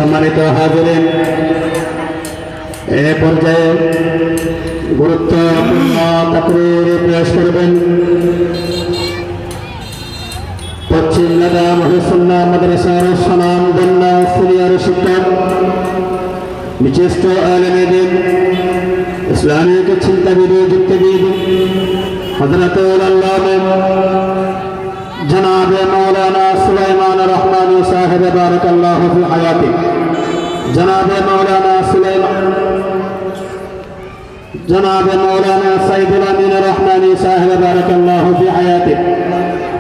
সম্মানিত হাজিরিন, এ পর্যায়ে গুরুত্বপূর্ণ তাকরীর পেশ করবেন পশ্চিম নাদাম আহলে সুন্নাহ মাদ্রাসার সুনামধন্য সিনিয়র শিক্ষক, বিশিষ্ট আলেমে দ্বীন, ইসলামিক চিন্তাবিদ, যুক্তিবিদ হযরতুল আল্লামা জনাব মাওলানা সুলাইমান রহমানী সাহেব বারাকাল্লাহু ফি হায়াতি। জনাব মাওলানা সাইদুল আমিন রহমানী সাহেব বারাকাল্লাহু ফি হায়াতি।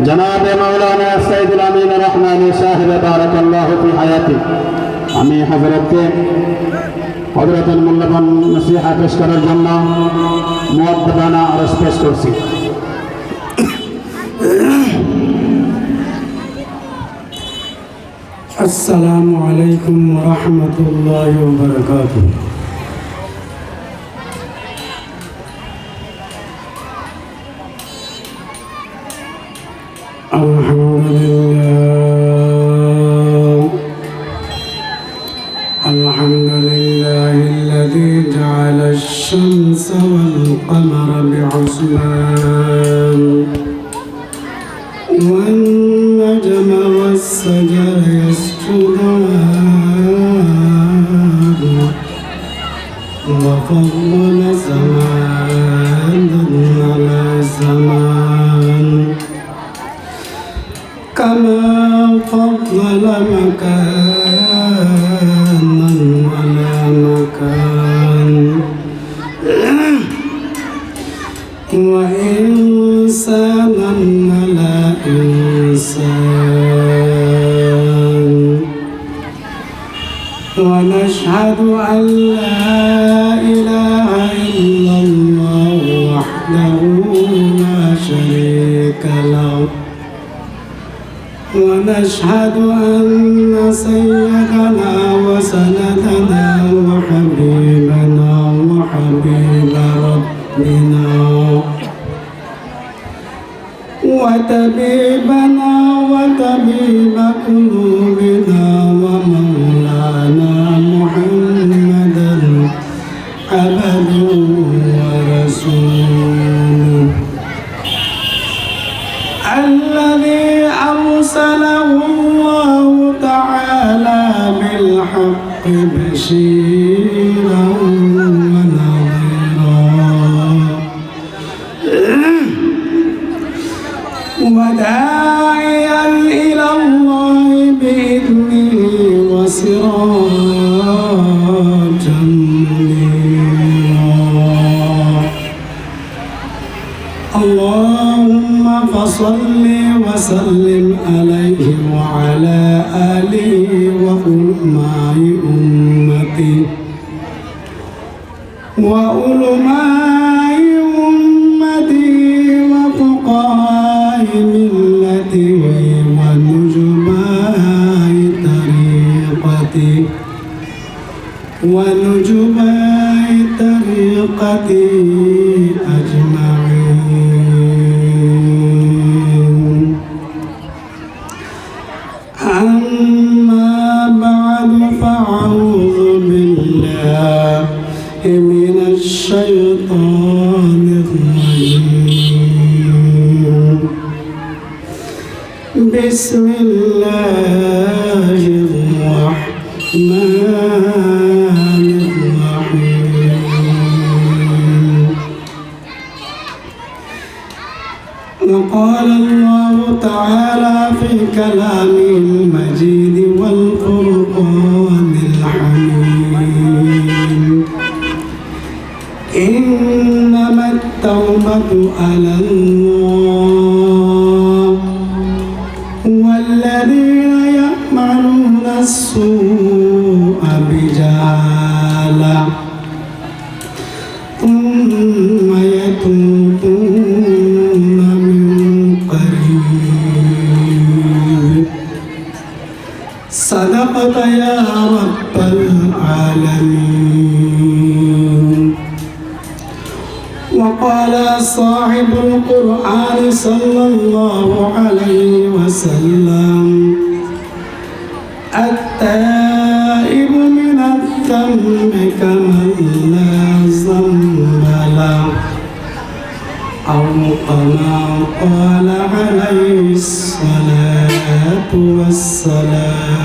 জনাব মাওলানা সাইদুল আমিন রহমানী সাহেব বারাকাল্লাহু ফি হায়াতি। আমি হযরতের মূল্যবান নসিহত পেশ করার জন্য মুআদ্দাবানা আরজ পেশ করছি। আসসালামু আলাইকুম ওয়া রাহমাতুল্লাহি ওয়া বারাকাতুহু। الذي جعل الشمس والقمر بحسبان والنجم والشجر يسجدان وفضل زمانا على زمان كما فضل مكانا على مكان وإنسانا على إنسان ونشهد أن لا إله إلا الله وحده لا شريك له ونشهد أن سيدنا وسندنا وحبيبنا وحبيب ربنا وطبيبنا وطبيب قلوبنا ومولانا محمدا عبده ورسوله الذي أرسله الله تعالى بالحق بشيرا ونذيرا وداعيا إلى الله بإذنه وسراجا منيرا. اللهم فصل وسلم عليه وعلى آله وعلماء أمته وعلماء أمته وفقهاء ملته ونجباء طريقته أجمعين. أما بعد فأعوذ بالله من الشيطان الرجيم. بسم الله الرحمن الرحيم. وقال الله تعالى في كلامه المجيد والفرقان الحميد: إنما التوبة على الله والذين يعملون السوء بجهالة ثم يتوبون من قريب. صدقت يا رب العالمين. وقال صاحب القرآن صلى الله عليه وسلم: التائب ذنبك من لا ذنب له أو كما قال عليه الصلاة والسلام.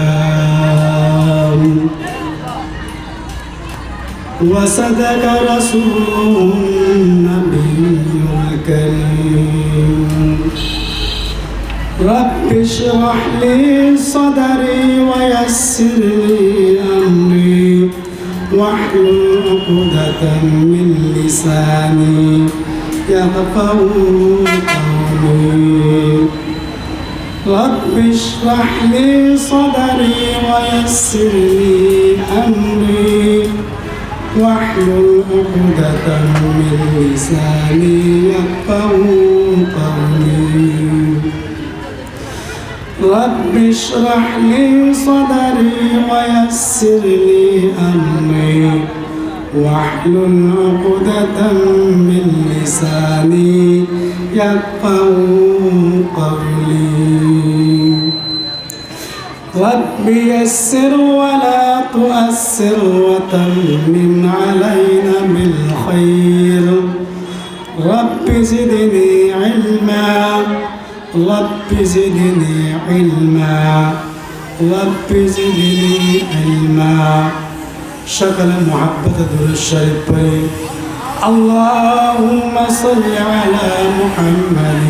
وصدق رسوله النبي الكريم. رب اشرح لي صدري ويسر لي أمري واحلل عقدة من لساني يفقهوا قولي. رب اشرح لي صدري ويسر لي أمري واحلل عقدة من لساني يفقهوا قولي. رب اشرح لي صدري ويسر لي أمري واحلل عقدة من لساني يفقهوا قولي. رب يسر ولا تؤسر وتمم علينا بالخير. رب زدني علما رب زدني علما رب زدني علما. شكل محبة در الشريف بري. اللهم صل على محمد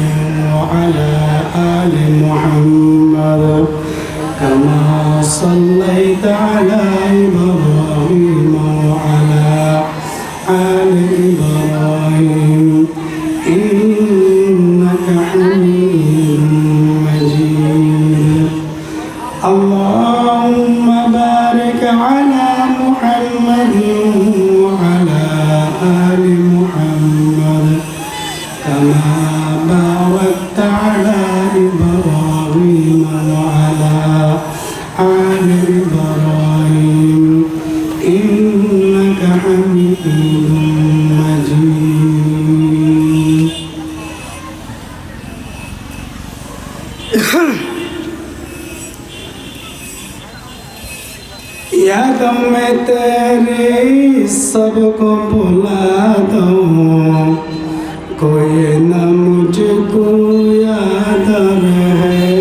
وعلى آل محمد كما صليت على إبراهيم وعلى آل إبراهيم إنك حميد مجيد. اللهم بارك على محمد وعلى آل محمد كما باركت على إبراهيم وعلى آل إبراهيم إنك حميد مجيد. यादों में तेरे सबको भुला दूं कोई न मुझको याद रहे.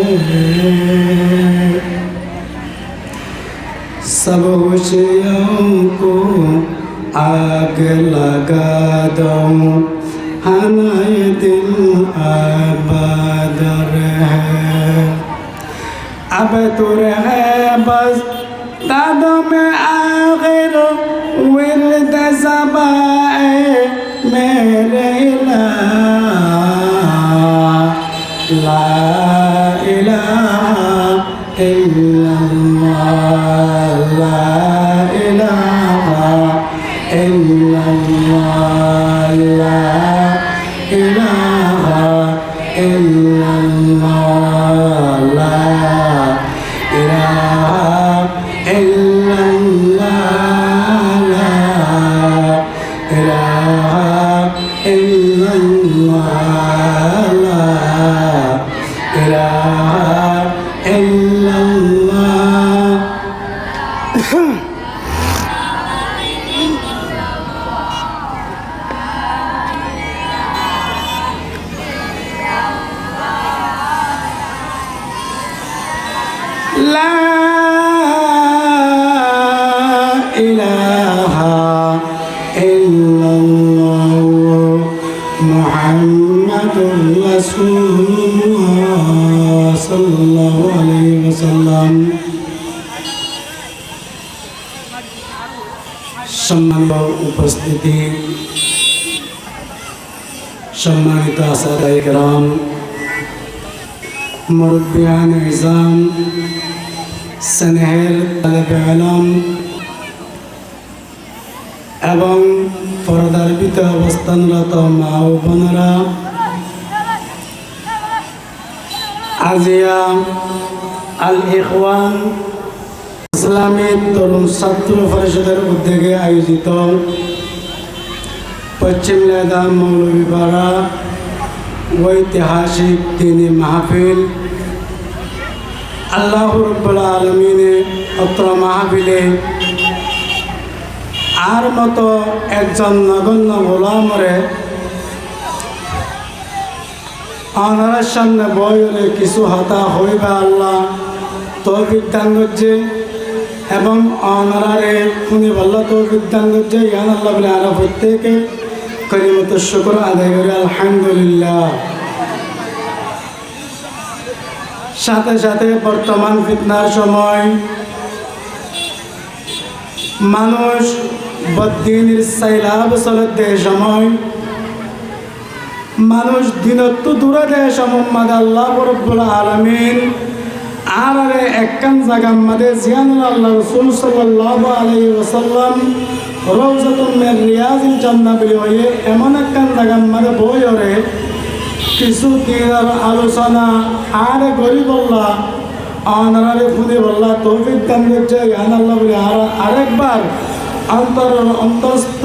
सब खुशियों को आग लगा दूं हमारे दिल आबाद रहे. अब तो रहे बस दादों में आखिर विरद ज़बाए मेरे ला इलाहा इल्लल्लाह ला इलाहा इल्लल्लाह ला इलाहा इल्लल्लाह ला इलाहा সম্মানিত উপস্থিতি, সম্মানিত আসাদায়ে কেরাম, মুরব্বিয়ান ইজাম, স্নেহের তালেবে ইলম এবং পর্দার ভিতরে অবস্থানরত মা ও বোনেরা, আজিয়া আল ইখওয়ান ইসলামী তরুণ ছাত্র পরিষদের উদ্যোগে আয়োজিত পশ্চিম লেদা মৌলভীপাড়া ঐতিহাসিক দ্বীনি মাহফিল, আল্লাহ রাব্বুল আলামিন অত্র মাহফিলে আর মতো একজন নগণ্য গোলামরে আনার সামনে বইরে কিছু হতা হইবা আল্লাহ তৌফিক দান করছে এবং অনারে শুনি বললা তৌফিক দান করছে ইয়ান আল্লাহ বলে আরো প্রত্যেকে করিমত শুকর আদায় করে আলহামদুলিল্লাহ। সাথে সাথে বর্তমান ফিতনার সময় মানুষ বদ্দিনের সাইলাব চলতে সময় মানুষ দিনত দূরে দেয় মোহাম্মদ আল্লাহ রব্বুল আলামিন আর একখান জায়গার মধ্যে জিয়ানুল আল্লাহ রাসূল সাল্লাল্লাহু আলাইহি ওয়াসাল্লাম রওজাতুম মিন রিয়াজিল জান্নাহ বলে হয়ে এমন একখান জায়গার মধ্যে বইরে কিছু দিনের আলোচনা আর গরিব আল্লাহ আনারে ফুদে বললা তৌফিক দান করছে ইয়ান আল্লাহ বলে আরেকবার অন্তরস্থ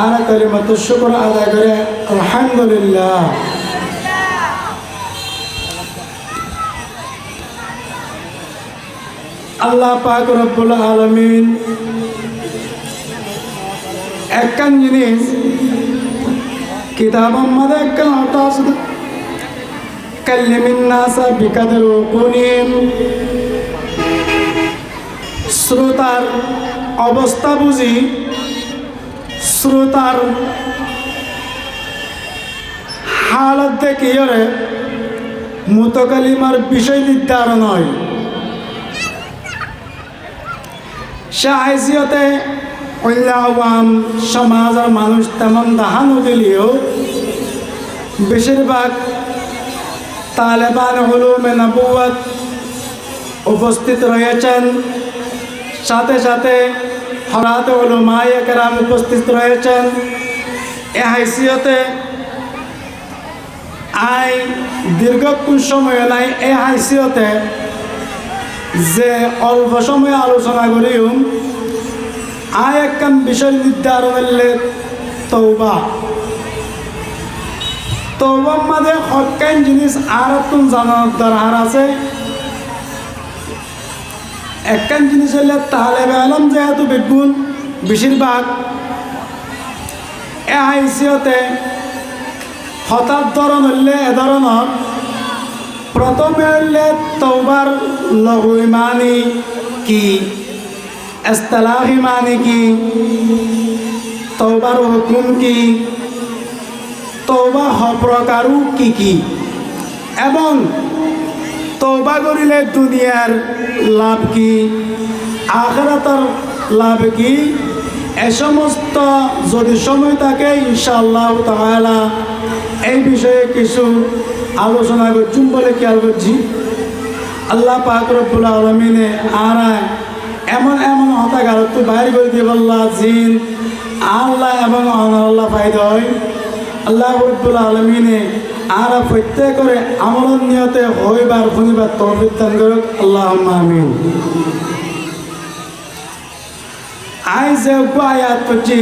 আর কালিমাত শুকর আদায় করে আলহামদুলিল্লাহ। আল্লাহ পাক রব্বুল আলামিন একখান জিনিস কিতাবের মধ্যে একখান হতা আছে কাল্লিমিন নাসা বিকাদের উকুনিম শ্রোতার অবস্থা বুঝি শ্রোতার হালত দেখিয়ে মুতকালিমার বিষয় নির্ধারণ হয়। সে হাইসিয়তে আওয়াম সমাজের মানুষ তেমন দেখানো দিলেও বেশিরভাগ তালেবান উলুমে নবুয়ত উপস্থিত রয়েছেন, সাথে সাথে হরাত উলামায়ে কেরাম উপস্থিত রয়েছেন। এ হাইসিয়তে আই দীর্ঘক্ষণ সময় নাই এ হাইসিয়তে যে অল্প সময় আলোচনা করিও আয় একখান বিষয় নির্ধারণের তওবা তওবার মাঝে হকাইন জিনিস আর তুন জানার দরকার আছে। একখান জিনিস হলে তালেবে আলম যেহেতু বিপুল বেশিরভাগ এ হাইসিয়তে হঠাৎ ধরন হইলে এ ধরনের প্রথমে হইলে তওবার লগুই মানি কি, ইসতিলাহি মানি কি, তওবার হুকুম কি, তওবা প্রকারও কি কি, এবং তওবা করিলে দুনিয়ার লাভ কি আখিরাতের লাভ কি, এ সমস্ত যদি সময় থাকে ইনশাআল্লাহ তাআলা এই বিষয়ে কিছু আলোচনা করছি বলে খেয়াল করছি। আল্লাহ পাক রব্বুল আলামিনে আর এমন এমন হতাগার তো বাইর করে দিয়ে বললা জিন আল্লাহ এবং আল্লাহ ফায়দা হয়। আল্লাহ রব্বুল আলামিনে আর প্রত্যেক করে আমল নিয়তে হইবার শুনিবার তৌফিক দান করুক, আল্লাহুম্মা আমিন। আই যে আয়াত করছি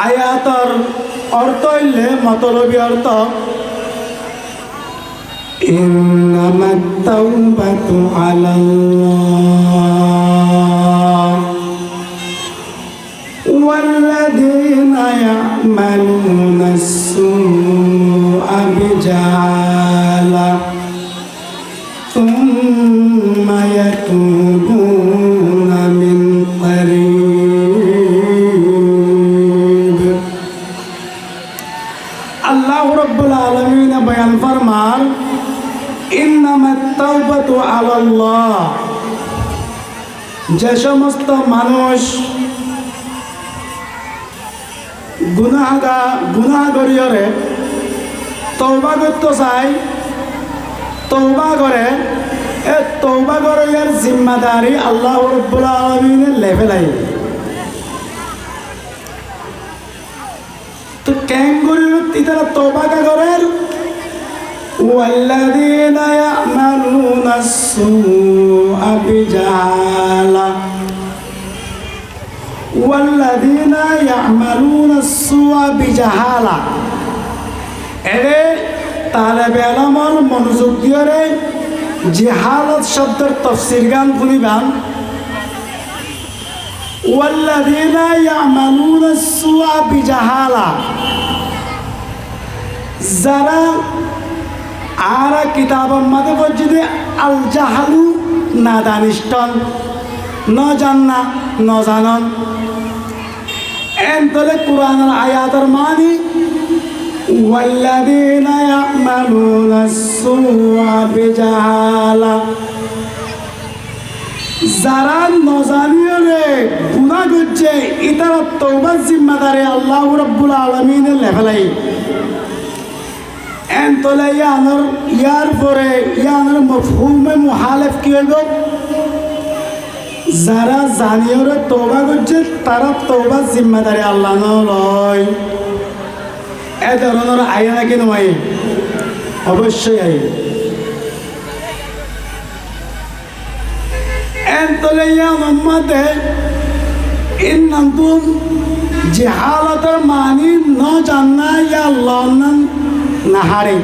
আয়াতর অর্থ হইলে মতলবী অর্থ ইন্নামাত তাওবাতু আলাল্লাহ ওয়াল্লাযীনা ইয়া'মালুনাস সুআ বিজাহালা সুম্মা ইয়াতুবুনা মিন করিব। আল্লাহ রাব্বুল আলামিন বয়ান ফরমান ইন্নামাত তাওবাতু আলাল্লাহ, যে সমস্ত মানুষ গুনাহ করিয়রে তওবা করতে চায়, তওবা করে এ তওবা করার জিম্মাদারি আল্লাহ রাব্বুল আলামিনের লেভেলাই। তো কেন করিল তারা তওবা করেন والذين يعملون السوء بجهالة والذين يعملون السوء بجهالة এরে তালেবে ইলমের মনোযোগ দিয়ে জিহালত শব্দের তাফসীর গান শুনিবান। ওয়াল্লাযীনা ইয়ামালুনা সুআ বিজাহালা, যারা আরা কিতাবের মধ্যে বলছে যে আল জাহালু নাদানিষ্টন, ন জান্না ন জানন। এনতলে কোরআনের আয়াতের মানে ওয়াল্লাযীনা ইয়ামালুনা সুআ বিজাহালা, যারা নজানিয়ে রে গুনাহ করছে ইতারা তওবার জিম্মাদারি আল্লাহ রাব্বুল আলামিনের লেভেলাই। এনতলে ইয়ার পরে ইয়ানোর মফহুমে মুহালেফ কি হইব? যারা জানিয়ে রে তওবা করছে তারা তওবার জিম্মাদারি আল্লাহ নয়। এ ধরনের আয় নাকি নয়? অবশ্যই আয়। এনতলে ইয়ানোর মধ্যে ইন্নান্তুম জাহালাতের মানি ন জান্না ইয়া আল্লাহ নাহারে।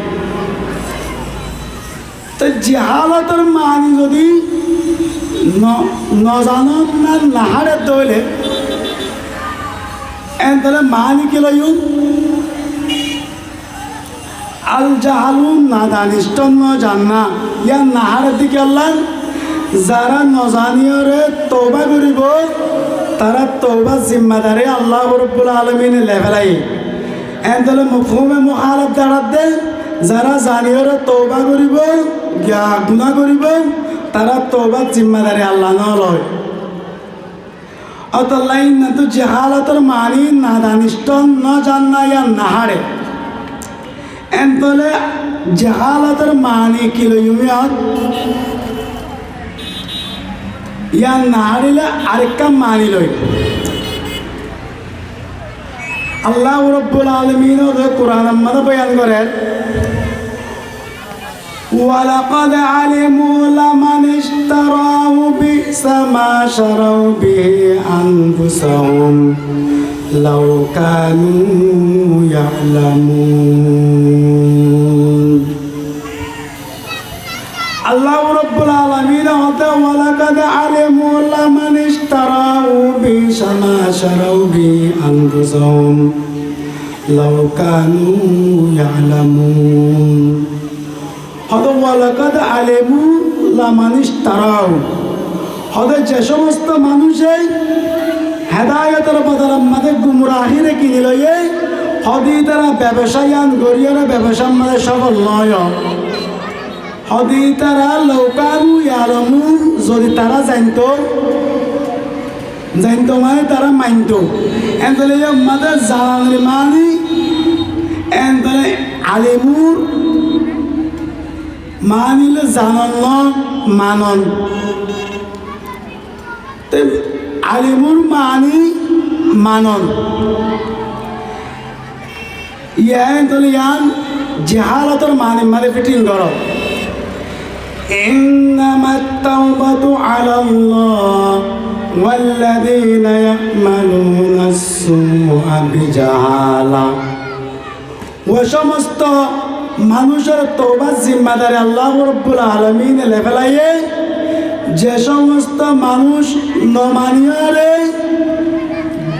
তো জাহালাতের মানি যদি ন জানন না নাহারে তৈলে এনতলে মানি কি লইম? আল জাহালু নাদানিষ্ট ন জান্না ইয়া নাহারের দিকে আল্লাহ যারা নজানিয়রে তওবা করিব তারা তওবা জিম্মাদারি আল্লাহ রাব্বুল আলামিন লেভেলাই। এনতলে মফহুমে মুখালাফ দাঁড়াতে যারা জানিয়রে তওবা করিব গুনাহ করিব তারা তওবার জিম্মাদারি আল্লাহ নলয়। অতলাই না তো জাহালাতের মানি নাদানিষ্ট ন জান্না ইয়া নাহারে। এনতলে জাহালাতের মানি কি লইমিয়াত ইয়া নাহারিলে আরেকটা মানি লই। আল্লাহ রাব্বুল আলামিন কোরআনের মধ্যে বয়ান করেন ওয়ালাকাদ আলিমু লামান ইশতারাহু বি'সা মা শারাউ বিহি আনফুসাহুম লাউ কানু ইয়ালামুন। আল্লাহ রাব্বুল আলামিন হতে ওয়ালাকাদ আলিমু লামান ইশতারাহু বি'সা মা শারাউ বিহি আনফুসাহুম লাউ কানু ইয়ালামুন। হতে ওয়ালাকাদ আলিমু লামান ইশতারাহু, হতে যে সমস্ত মানুষে হেদায়েতের বদলের মধ্যে গুমরাহিরে কিনে লয়ে হদি তারা ব্যবসায়ান গরিয়ারা ব্যবসার মধ্যে সফল নয়। হদি তারা লৌকানু ইয়ালামু, যদি তারা জানতো মানে তারা মানতো। এনতলে মাদের জানানের মানি এনতলে আলিমুর মানিলে জানন মানন। আলিমুর মানি মানন ইয়ান ইয়ান জাহালাতের মানি মানে ফিটিং করো। ইন্নামাত তাওবাতু আলাল্লাহ ওয়াল্লাযীনা ইয়া'মালুনা আস-সুআ বিজাহালা, ও সমস্ত মানুষের তওবার জিম্মাদারি আল্লাহ রাব্বুল আলামিন লেভেলাইয়ে। যে সমস্ত মানুষ নমানিয়ারে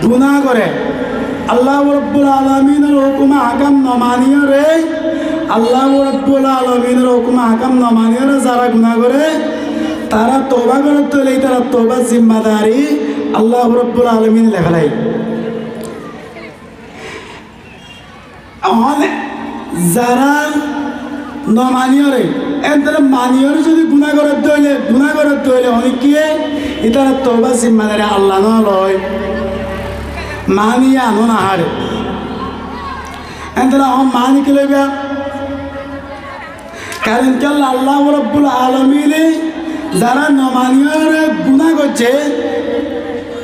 গুনাহ করে আল্লাহ রাব্বুল আলামিনের হুকুম আহকাম নমানিয়ারে, আল্লাহ রাব্বুল আলামিনের হুকুম আহকাম নমানিয়ারে যারা গুনাহ করে তারা তওবা করতে হলে তারা তওবার জিম্মাদারি আল্লাহ রাব্বুল আলামিন লেভেলাই। যারা নমানিয়রে এনতলে মানিয়রে যদি গুনাহ করতে হইলে অনেক কি এটার তওবা জিম্মাদারি আল্লাহ নয়, মানিয়ে আনো না হারে। এনতলে মানি কি লইবা? কারণ কি আল্লাহ রাব্বুল আলামিনে যারা নমানিয়রে গুনাহ করছে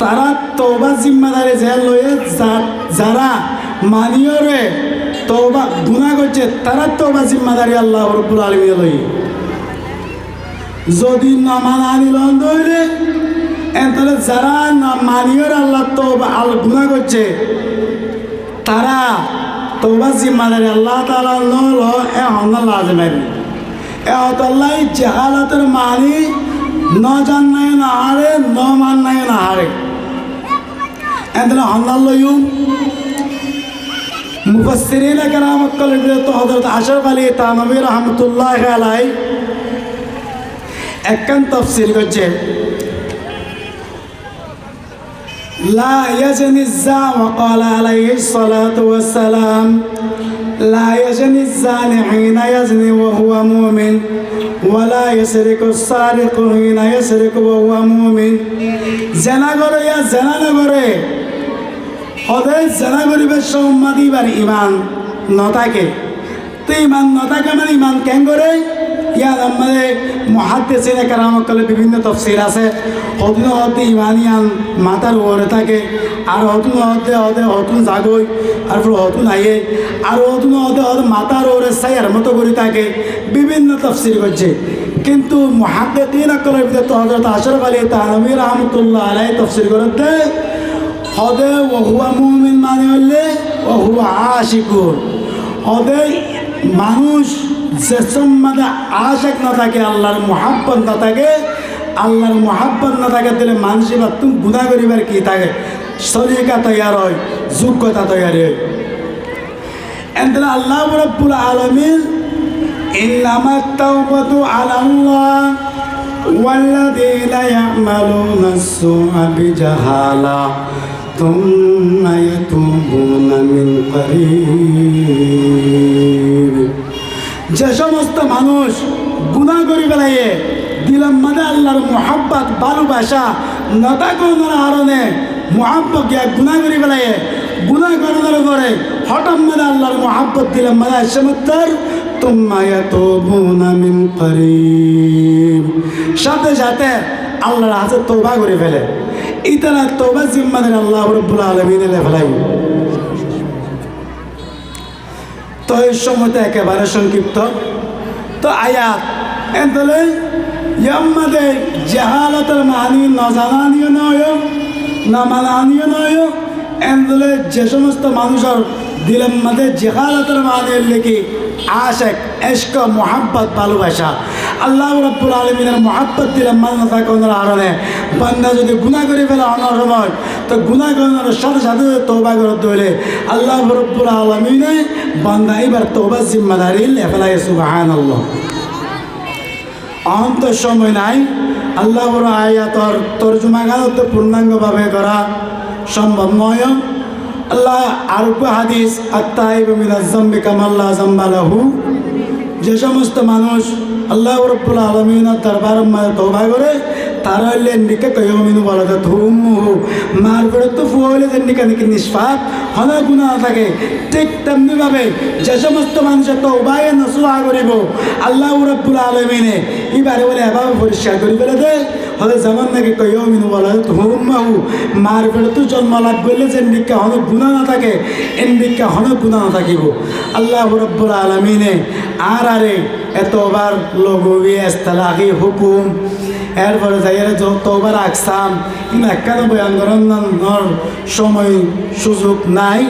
তারা তওবা জিম্মাদারি যে লয়ে, যারা মানিয়রে তওবা গুনাহ করছে তারা তওবা জিম্মাদারি আল্লাহ রাব্বুল আলামিন লই। যদি না মানানি লন্দ হইলে এনতলে যারা না মানিয়র আল্লাহ তওবা গুনাহ করছে তারা তওবা জিম্মাদারি আল্লাহ তাআলা নল এ হন্না লাজমাই। এ আল্লাহ জাহালাতের মানি ন জান্নায় না হারে ন মান্নায় না হারে। এন্দলা হন্নাল্লয়ুম মুফাসসিরিন کرام তো হযরত আশরাফ আলী থানভী রাহমাতুল্লাহ আলাইহি একখান তাফসীর করছে লা ইয়াজনি যা وقال عليه الصلاه والسلام لا يزني الزاني حين يزني وهو مؤمن ولا يسرق السارق حين يسرق وهو مؤمن زنا করে ইয়া زنا না করে ওদের জানা গরিবের সম্মাদি বার ইমান নতাকে তো ইমান নতাকে মানে ইমান কেন করে ইয়ার আমাদের মুহাদ্দিসিনে کرام কলে বিভিন্ন তাফসীর আছে হদিন হতে ইমানিয়ান মাতার ওরে থাকে আর হতুন হতে হতুন জাগই আর হতুন আইয়ে আর হতুন হতে মাতার ওরে সাইয়ার মতো করে থাকে বিভিন্ন তাফসীর করছে কিন্তু মুহাদ্দিসিনে কলে তো হযরত আশরাফ আলী থানভী রাহমাতুল্লাহ আলাইহি তাফসীর করতে হদে ওহুয়া মুমিন মানে হলে ওহুয়া আশিকুর হদে মানুষ যে সম্মাদে আশিক না থাকে আল্লাহর মুহাব্বত না থাকে আল্লাহর মুহাব্বত না থাকে তাহলে মানুষই বা তুমি গুনাহ করিবার কি থাকে সলিকা তৈয়ার হয় যোগ্যতা তৈয়ার হয় এন্ড আল্লাহ রাব্বুল আলামিন ইন্নামাত তাওবাতু আলাল্লাহ ওয়াল্লাযীনা ইয়া'মালুনা আস-সু'a বিজাহালা ثم يتوبون من قريب যে সমস্ত মানুষ গুনাহ করে ফেলায় দিলের মধ্যে আল্লাহর মুহাব্বত ভালোবাসা নতা করার কারণে মুহাব্বত গিয়া গুনাহ করে ফেলায় গুনাহ করার পরে হঠাৎ মধ্যে আল্লাহর মুহাব্বত দিলের মধ্যে সমুত্তর তুম্মা ইয়াতুবুনা মিন করিব সাথে সাথে আল্লাহর কাছে তওবা করে ফেলে ইতারা তওবা জিম্মাদার আল্লাহ রাব্বুল আলামিন ফেলাই তো এই সময়টা একেবারে সংক্ষিপ্ত তো আয়াত এন্তলে ইয়াম্মাদে জাহালাতের মানি নজানানিও নয় না মানানিও নয় এন্তলে যে সমস্ত মানুষের দিলের মধ্যে জাহালাতের মানি লেখি আশিক ইশক মুহাব্বত ভালোবাসা আল্লাহ রাব্বুল আলামিনের মুহাব্বত দিলের মধ্যে থাকার কারণে বান্দা যদি গুনাহ করে ফেলে অনার সময় তো গুনাহ করার সাথে সাথে তওবা করতে হলে আল্লাহ রাব্বুল আলামিনে বান্দা এবার তওবার জিম্মাদারি লেফালায় সুবহানাল্লাহ অন্ত সময় নাই আল্লাহ বড় আয়াতর তর্জমা গানত পূর্ণাঙ্গভাবে করা সম্ভব নয় আল্লাহ আরব হাদিস আত্তাইব মিনাজ যামবি কামাল্লা যামবালাহু যে সমস্ত মানুষ আল্লাহ রাব্বুল আলামিনের দরবারে তওবা করে তারা হলে নিকে কয়মিনু বলাদা ধুমু মার করে তো ফুলে নিকে নিকে নিষ্পাপ হনা গুনাহ থাকে ঠিক তেমনি ভাবে যে সমস্ত মানুষ তওবায়ে নসুহা করিব আল্লাহ রাব্বুল আলামিনে এবারে বলে এভাবে পরিষ্কার করে ফেলে দেয় হলে যেমন নাকি কয়মিনু বলাদা ধুমু মার করে তো জন্ম লাভ করলে যে নিকে হনা গুনাহ না থাকে এন নিকে হনা গুনাহ না থাকিব আল্লাহ রাব্বুল আলামিনে আর আরে এতবার লগবি ইস্তালাহি হুকুম এরপরে যাইয়ারে তওবার আকসাম কিন্তু একখানে বয়ান করার সময় সুযোগ নাই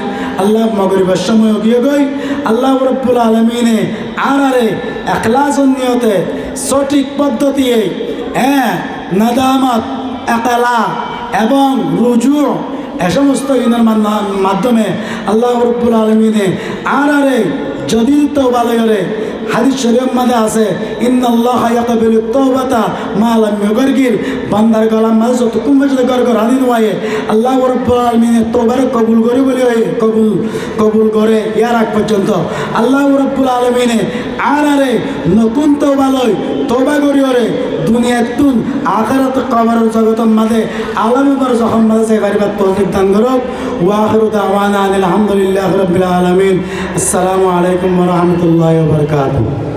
আল্লাহ মাগরিবের সময় গিয়ে গই আল্লাহ রাব্বুল আলামিনে আর আরে ইখলাসন নিয়তে সঠিক পদ্ধতিতে নাদামত ইকলা এবং রুজু এ সমস্ত ইনের মাধ্যমে আল্লাহ রাব্বুল আলামিনে আর আরে যদি তওবা লয়রে হাদিস শরীফের মধ্যে আছে ইন্নাল্লাহা ইয়াকবিলুত তাওবাতা মা লাম ইউগারগির বান্দার গলার মাঝে যতক্ষণ পর্যন্ত গরগর হানি নয় আল্লাহ রাব্বুল আলামিনের তওবার কবুল করে বলে কবুল করে ইয়ার আগ পর্যন্ত আল্লাহ রাব্বুল আলামিনে আর আরে নতুন তওবা লয় তওবা করি ওরে দুনিয়াতুন আখিরাত কবরের জগতের মাঝে আলামে পর যখন মাঝে সে গরিবাত তৌফিক দান করুক ওয়া আখিরু দাওয়ানা আলহামদুলিল্লাহি রাব্বিল আলামিন আসসালামু আলাইকুম ওয়া রাহমাতুল্লাহি ওয়া বারাকাতুহু